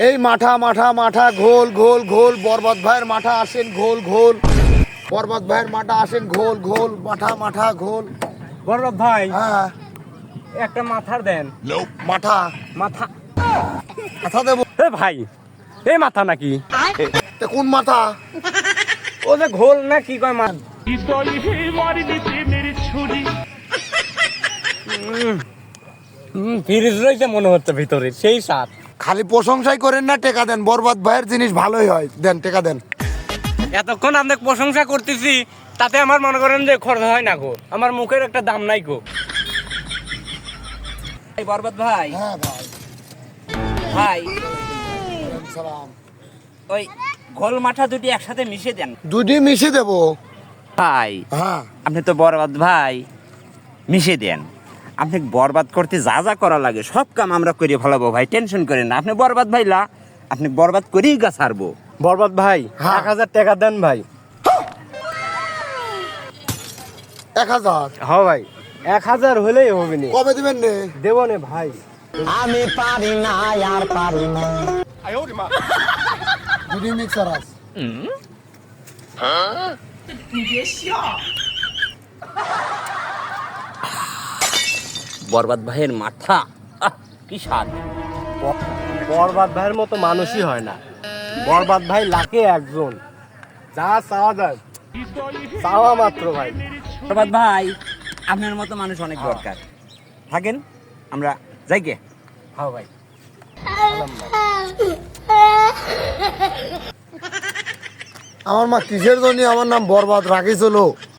এই মাঠা মাঠা মাঠা ঘোল ঘোল ঘোল বরবাদ ভাইয়ের মাঠা আসেন ঘোল ঘোল বরবাদ ভাইয়ের মাঠা আসেন ঘোল ঘোল মাঠা মাঠা ঘোল। বরবাদ ভাই হ্যাঁ একটা মাথার দেন। মাঠা মাথা মাথা দেবো। এ ভাই এই মাথা নাকি? তে কোন মাথা? ও যে ঘোল না কি কয় মা ফ্রিজ রয়েছে মনে হচ্ছে ভিতরে সেই সাত। খালি প্রশংসাই করেন না, টেকা দেন। বরবাদ ভাইয়ের জিনিস ভালোই হয়, দেন টেকা দেন। এতক্ষণ আপনাকে প্রশংসা করতেছি, তাতে আমার মনে করেন যে খরচ হয় না গো, আমার মুখের একটা দাম নাই গো। বরবাদ ভাই, হ্যাঁ ভাই ভাই সালাম। ওই ঘোল মাঠা দুটি একসাথে মিশে দেন দুটি মিশে দেবো। ভাই। হ্যাঁ আপনি তো বরবাদ ভাই, মিশে দেন। আপনি বরবাদ করতে যা যা করা লাগে সব কাম আমরা করে ফেলাবো ভাই, টেনশন করেন না। আপনি বরবাদ ভাই লা, আপনি বরবাদ করেই গা ছাড়বো। বরবাদ ভাই হ্যাঁ। 1000 টাকা দেন ভাই। 1000 হ্যাঁ ভাই 1000 হলেই হবে নি। কবে দিবেন রে? দেবো নে ভাই। আমি পারি না আর পারি না। দুটি মিক্সার আছে। বরবাদ ভাইয়ের মাথা, কি স্বাদ। বরবাদ ভাইয়ের মতো মানুষই হয় না। বরবাদ ভাই লাখে একজন, যা চাওয়া যায় চাওয়া মাত্র ভাই। বরবাদ ভাই, আপনার মতো মানুষ অনেক দরকার। থাকেন, আমরা যাই গে। হ্যাঁ ভাই। আমার মা কিসের জন্য আমার নাম বরবাদ রাখিছিল?